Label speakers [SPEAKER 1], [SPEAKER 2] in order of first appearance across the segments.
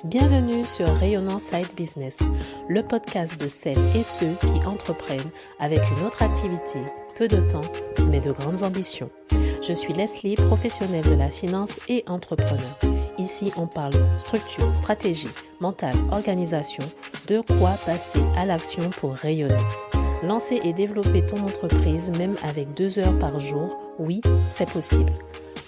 [SPEAKER 1] Bienvenue sur Rayonnant Side Business, le podcast de celles et ceux qui entreprennent avec une autre activité, peu de temps, mais de grandes ambitions. Je suis Leslie, professionnelle de la finance et entrepreneur. Ici, on parle structure, stratégie, mental, organisation, de quoi passer à l'action pour rayonner. Lancer et développer ton entreprise même avec 2 heures par jour, oui, c'est possible.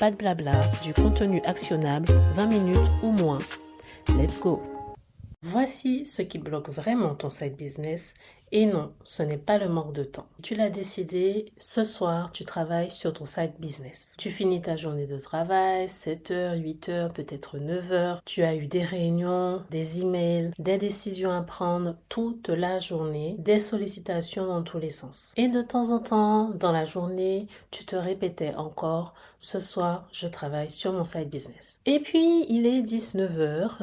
[SPEAKER 1] Pas de blabla, du contenu actionnable, 20 minutes ou moins. Let's go! Voici ce qui bloque vraiment ton side business. Et non, ce n'est pas le manque de temps. Tu l'as décidé, ce soir, tu travailles sur ton side business. Tu finis ta journée de travail, 7 heures, 8 heures, peut-être 9 heures. Tu as eu des réunions, des emails, des décisions à prendre toute la journée, des sollicitations dans tous les sens. Et de temps en temps, dans la journée, tu te répétais encore, ce soir, je travaille sur mon side business. Et puis, il est 19 heures.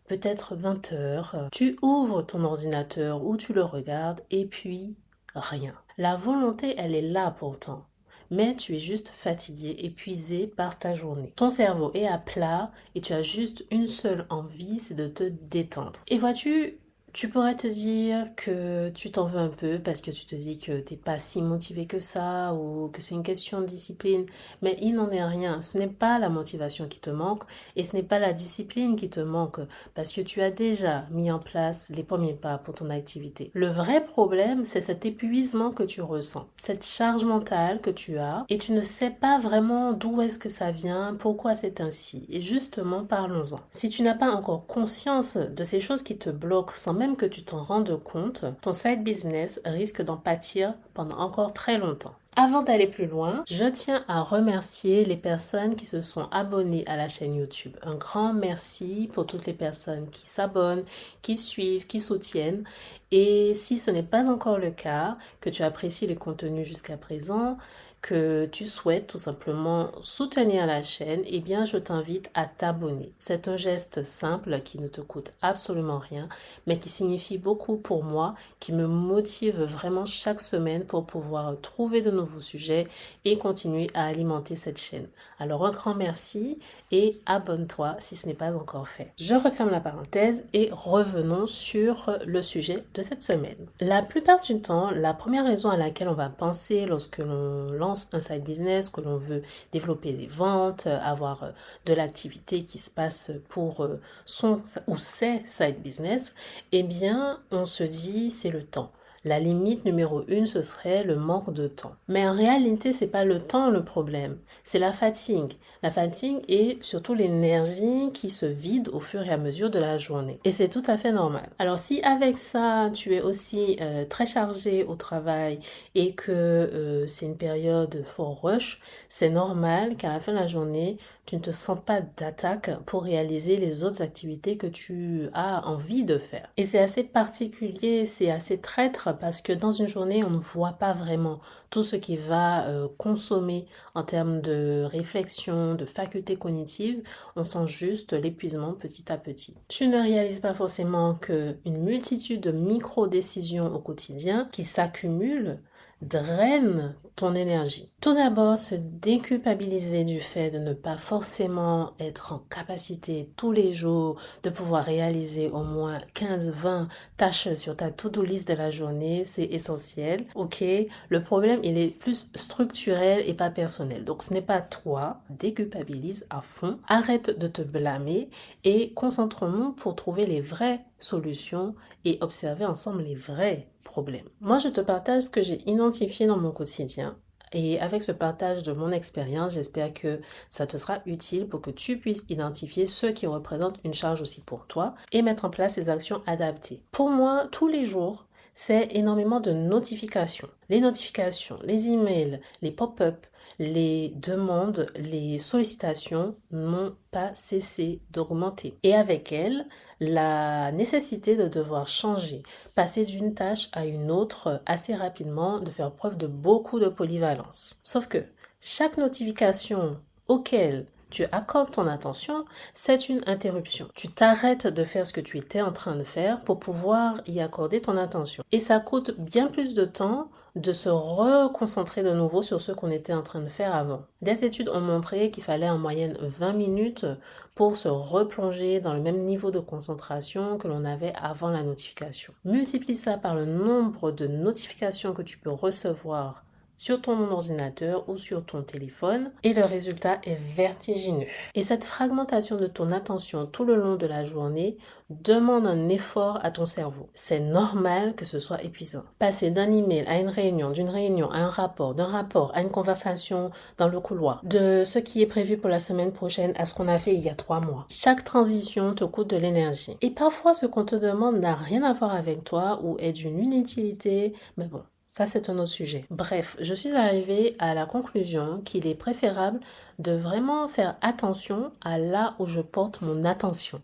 [SPEAKER 1] Peut-être 20 heures, tu ouvres ton ordinateur ou tu le regardes et puis rien. La volonté, elle est là pourtant, mais tu es juste fatigué, épuisé par ta journée. Ton cerveau est à plat et tu as juste une seule envie, c'est de te détendre. Et vois-tu, tu pourrais te dire que tu t'en veux un peu parce que tu te dis que t'es pas si motivé que ça ou que c'est une question de discipline, mais il n'en est rien. Ce n'est pas la motivation qui te manque et ce n'est pas la discipline qui te manque parce que tu as déjà mis en place les premiers pas pour ton activité. Le vrai problème, c'est cet épuisement que tu ressens, cette charge mentale que tu as et tu ne sais pas vraiment d'où est-ce que ça vient, pourquoi c'est ainsi. Et justement, parlons-en. Si tu n'as pas encore conscience de ces choses qui te bloquent sans même que tu t'en rendes compte, ton side business risque d'en pâtir pendant encore très longtemps. Avant d'aller plus loin, je tiens à remercier les personnes qui se sont abonnées à la chaîne YouTube. Un grand merci pour toutes les personnes qui s'abonnent, qui suivent, qui soutiennent. Et si ce n'est pas encore le cas, que tu apprécies les contenus jusqu'à présent, que tu souhaites tout simplement soutenir la chaîne, eh bien je t'invite à t'abonner. C'est un geste simple qui ne te coûte absolument rien, mais qui signifie beaucoup pour moi, qui me motive vraiment chaque semaine pour pouvoir trouver de nouveaux sujets et continuer à alimenter cette chaîne. Alors un grand merci et abonne-toi si ce n'est pas encore fait. Je referme la parenthèse et revenons sur le sujet de cette semaine. La plupart du temps, la première raison à laquelle on va penser lorsque l'on lance un side business, que l'on veut développer des ventes, avoir de l'activité qui se passe pour son ou ses side business, eh bien, on se dit c'est le temps. La limite numéro 1, ce serait le manque de temps. Mais en réalité, c'est pas le temps le problème, c'est la fatigue. La fatigue et surtout l'énergie qui se vide au fur et à mesure de la journée. Et c'est tout à fait normal. Alors si avec ça, tu es aussi très chargé au travail et que c'est une période fort rush, c'est normal qu'à la fin de la journée, tu ne te sens pas d'attaque pour réaliser les autres activités que tu as envie de faire. Et c'est assez particulier, c'est assez traître parce que dans une journée, on ne voit pas vraiment tout ce qui va consommer en termes de réflexion, de facultés cognitives. On sent juste l'épuisement petit à petit. Tu ne réalises pas forcément qu'une multitude de micro-décisions au quotidien qui s'accumulent draine ton énergie. Tout d'abord, se déculpabiliser du fait de ne pas forcément être en capacité tous les jours de pouvoir réaliser au moins 15-20 tâches sur ta to-do list de la journée, c'est essentiel. Ok, le problème, il est plus structurel et pas personnel. Donc, ce n'est pas toi, déculpabilise à fond, arrête de te blâmer et concentrons-nous pour trouver les vraies solutions et observer ensemble les vrais problèmes. Moi, je te partage ce que j'ai identifié dans mon quotidien. Et avec ce partage de mon expérience, j'espère que ça te sera utile pour que tu puisses identifier ceux qui représentent une charge aussi pour toi et mettre en place les actions adaptées. Pour moi, tous les jours, c'est énormément de notifications. Les notifications, les emails, les pop-up, les demandes, les sollicitations n'ont pas cessé d'augmenter. Et avec elles, la nécessité de devoir changer, passer d'une tâche à une autre assez rapidement, de faire preuve de beaucoup de polyvalence. Sauf que chaque notification auquel tu accordes ton attention, c'est une interruption. Tu t'arrêtes de faire ce que tu étais en train de faire pour pouvoir y accorder ton attention. Et ça coûte bien plus de temps de se reconcentrer de nouveau sur ce qu'on était en train de faire avant. Des études ont montré qu'il fallait en moyenne 20 minutes pour se replonger dans le même niveau de concentration que l'on avait avant la notification. Multiplie ça par le nombre de notifications que tu peux recevoir sur ton ordinateur ou sur ton téléphone et le résultat est vertigineux. Et cette fragmentation de ton attention tout le long de la journée demande un effort à ton cerveau. C'est normal que ce soit épuisant. Passer d'un email à une réunion, d'une réunion à un rapport, d'un rapport à une conversation dans le couloir, de ce qui est prévu pour la semaine prochaine à ce qu'on a fait il y a 3 mois. Chaque transition te coûte de l'énergie. Et parfois, ce qu'on te demande n'a rien à voir avec toi ou est d'une inutilité, mais bon. Ça, c'est un autre sujet. Bref, je suis arrivée à la conclusion qu'il est préférable de vraiment faire attention à là où je porte mon attention.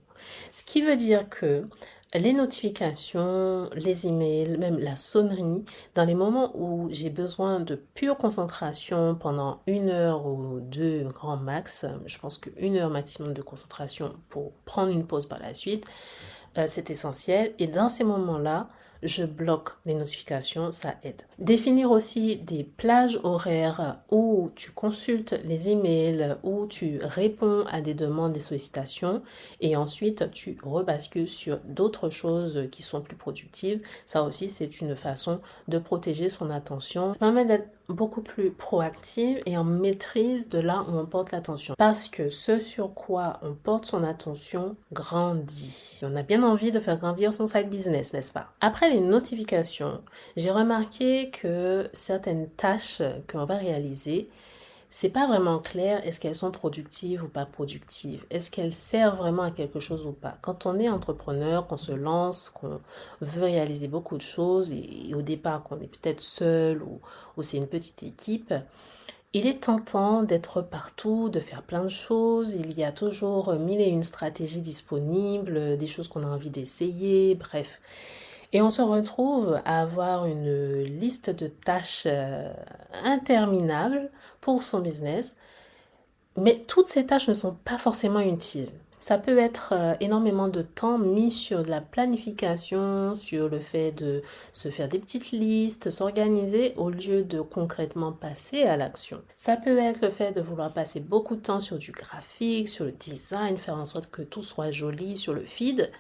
[SPEAKER 1] Ce qui veut dire que les notifications, les emails, même la sonnerie, dans les moments où j'ai besoin de pure concentration pendant 1 heure ou 2 grand max, je pense qu'1 heure maximum de concentration pour prendre une pause par la suite, c'est essentiel. Et dans ces moments-là, je bloque les notifications, ça aide. Définir aussi des plages horaires où tu consultes les emails, où tu réponds à des demandes, des sollicitations et ensuite tu rebascules sur d'autres choses qui sont plus productives. Ça aussi, c'est une façon de protéger son attention. Ça permet d'être beaucoup plus proactive et en maîtrise de là où on porte l'attention. Parce que ce sur quoi on porte son attention grandit. Et on a bien envie de faire grandir son side business, n'est-ce pas? Après les notifications, j'ai remarqué que certaines tâches qu'on va réaliser, c'est pas vraiment clair, est-ce qu'elles sont productives ou pas productives? Est-ce qu'elles servent vraiment à quelque chose ou pas? Quand on est entrepreneur, qu'on se lance, qu'on veut réaliser beaucoup de choses et au départ qu'on est peut-être seul ou c'est une petite équipe, il est tentant d'être partout, de faire plein de choses. Il y a toujours 1001 stratégies disponibles, des choses qu'on a envie d'essayer, bref. Et on se retrouve à avoir une liste de tâches interminables pour son business. Mais toutes ces tâches ne sont pas forcément utiles. Ça peut être énormément de temps mis sur de la planification, sur le fait de se faire des petites listes, s'organiser au lieu de concrètement passer à l'action. Ça peut être le fait de vouloir passer beaucoup de temps sur du graphique, sur le design, faire en sorte que tout soit joli sur le feed,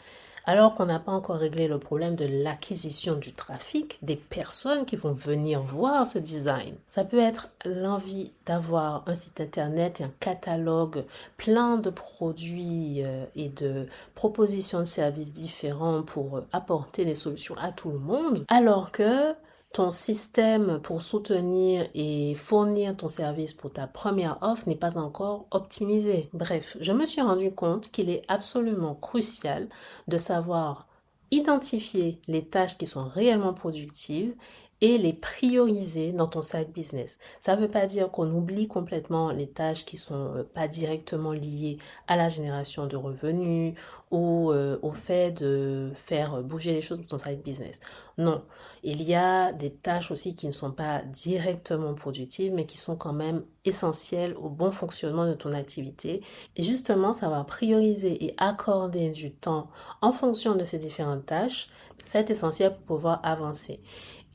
[SPEAKER 1] alors qu'on n'a pas encore réglé le problème de l'acquisition du trafic, des personnes qui vont venir voir ce design. Ça peut être l'envie d'avoir un site internet et un catalogue plein de produits et de propositions de services différents pour apporter des solutions à tout le monde, alors que ton système pour soutenir et fournir ton service pour ta première offre n'est pas encore optimisé. Bref, je me suis rendu compte qu'il est absolument crucial de savoir identifier les tâches qui sont réellement productives et les prioriser dans ton side business. Ça ne veut pas dire qu'on oublie complètement les tâches qui ne sont pas directement liées à la génération de revenus ou au fait de faire bouger les choses pour ton side business. Non, il y a des tâches aussi qui ne sont pas directement productives, mais qui sont quand même essentielles au bon fonctionnement de ton activité. Et justement, ça va prioriser et accorder du temps en fonction de ces différentes tâches. C'est essentiel pour pouvoir avancer.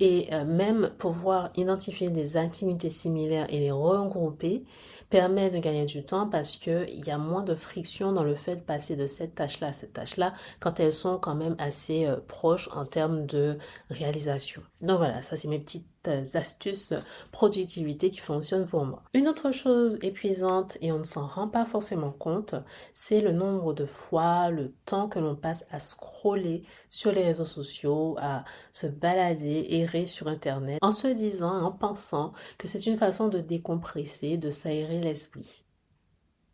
[SPEAKER 1] Et même pouvoir identifier des activités similaires et les regrouper permet de gagner du temps parce qu'il y a moins de friction dans le fait de passer de cette tâche-là à cette tâche-là quand elles sont quand même assez proches en termes de réalisation. Donc voilà, ça c'est mes petites astuces productivité qui fonctionnent pour moi. Une autre chose épuisante et on ne s'en rend pas forcément compte, c'est le nombre de fois, le temps que l'on passe à scroller sur les réseaux sociaux, à se balader, errer sur internet en se disant, en pensant que c'est une façon de décompresser, de s'aérer l'esprit.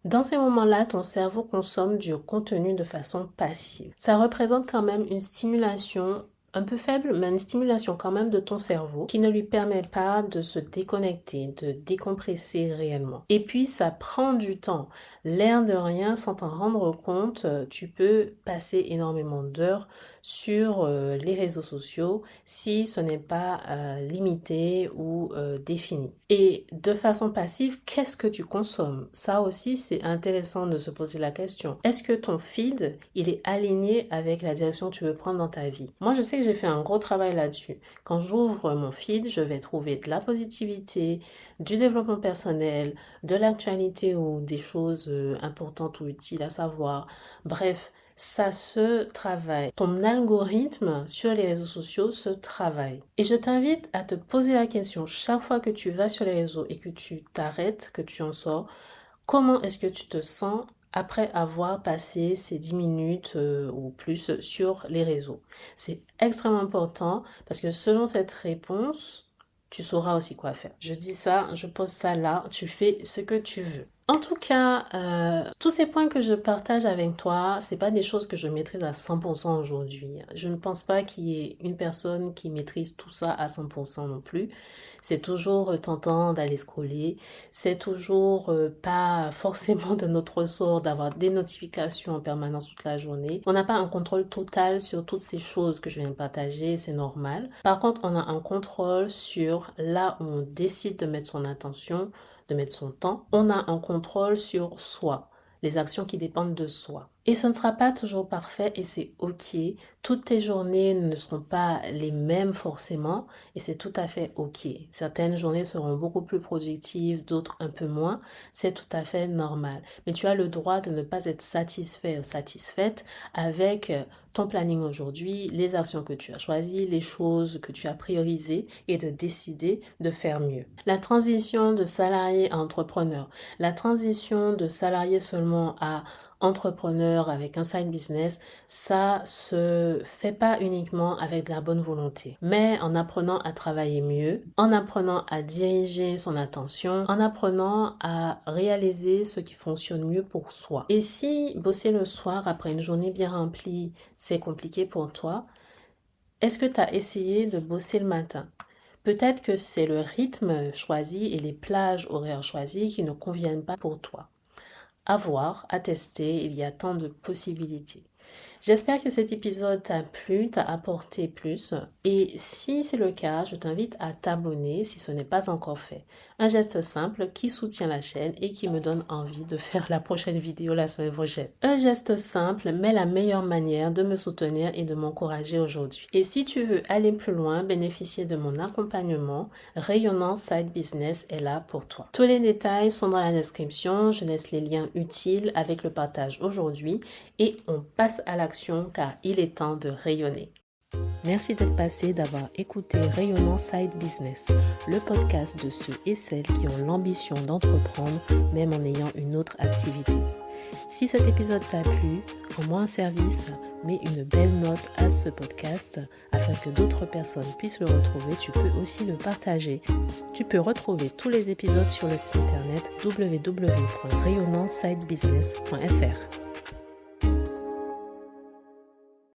[SPEAKER 1] Dans ces moments-là, ton cerveau consomme du contenu de façon passive. Ça représente quand même une stimulation un peu faible, mais une stimulation quand même de ton cerveau qui ne lui permet pas de se déconnecter, de décompresser réellement. Et puis, ça prend du temps. L'air de rien, sans t'en rendre compte, tu peux passer énormément d'heures sur les réseaux sociaux si ce n'est pas limité ou défini. Et de façon passive, qu'est-ce que tu consommes? Ça aussi, c'est intéressant de se poser la question. Est-ce que ton feed, il est aligné avec la direction que tu veux prendre dans ta vie? Moi, je sais que j'ai fait un gros travail là-dessus. Quand j'ouvre mon feed, je vais trouver de la positivité, du développement personnel, de l'actualité ou des choses importantes ou utiles à savoir. Bref, ça se travaille. Ton algorithme sur les réseaux sociaux se travaille. Et je t'invite à te poser la question chaque fois que tu vas sur les réseaux et que tu t'arrêtes, que tu en sors, comment est-ce que tu te sens après avoir passé ces 10 minutes ou plus sur les réseaux? C'est extrêmement important parce que selon cette réponse, tu sauras aussi quoi faire. Je dis ça, je pose ça là, tu fais ce que tu veux. En tout cas, tous ces points que je partage avec toi, c'est pas des choses que je maîtrise à 100% aujourd'hui. Je ne pense pas qu'il y ait une personne qui maîtrise tout ça à 100% non plus. C'est toujours tentant d'aller scroller. C'est toujours pas forcément de notre ressort d'avoir des notifications en permanence toute la journée. On n'a pas un contrôle total sur toutes ces choses que je viens de partager, c'est normal. Par contre, on a un contrôle sur là où on décide de mettre son attention, de mettre son temps. On a un contrôle sur soi, les actions qui dépendent de soi. Et ce ne sera pas toujours parfait et c'est ok. Toutes tes journées ne seront pas les mêmes forcément et c'est tout à fait ok. Certaines journées seront beaucoup plus productives, d'autres un peu moins. C'est tout à fait normal. Mais tu as le droit de ne pas être satisfait ou satisfaite avec ton planning aujourd'hui, les actions que tu as choisies, les choses que tu as priorisées et de décider de faire mieux. La transition de salarié à entrepreneur, la transition de salarié seulement à entrepreneur avec un side business, ça se fait pas uniquement avec de la bonne volonté, mais en apprenant à travailler mieux, en apprenant à diriger son attention, en apprenant à réaliser ce qui fonctionne mieux pour soi. Et si bosser le soir après une journée bien remplie, c'est compliqué pour toi, est-ce que tu as essayé de bosser le matin? Peut-être que c'est le rythme choisi et les plages horaires choisies qui ne conviennent pas pour toi. À voir, à tester, il y a tant de possibilités. J'espère que cet épisode t'a plu, t'a apporté plus. Et si c'est le cas, je t'invite à t'abonner si ce n'est pas encore fait. Un geste simple qui soutient la chaîne et qui me donne envie de faire la prochaine vidéo la semaine prochaine. Un geste simple, mais la meilleure manière de me soutenir et de m'encourager aujourd'hui. Et si tu veux aller plus loin, bénéficier de mon accompagnement, Rayonnant Side Business est là pour toi. Tous les détails sont dans la description. Je laisse les liens utiles avec le partage aujourd'hui et on passe à l'action car il est temps de rayonner. Merci d'être passé, d'avoir écouté Rayonnant Side Business, le podcast de ceux et celles qui ont l'ambition d'entreprendre même en ayant une autre activité. Si cet épisode t'a plu, rends-moi un service, mets une belle note à ce podcast afin que d'autres personnes puissent le retrouver. Tu peux aussi le partager. Tu peux retrouver tous les épisodes sur le site internet www.rayonnantsidebusiness.fr.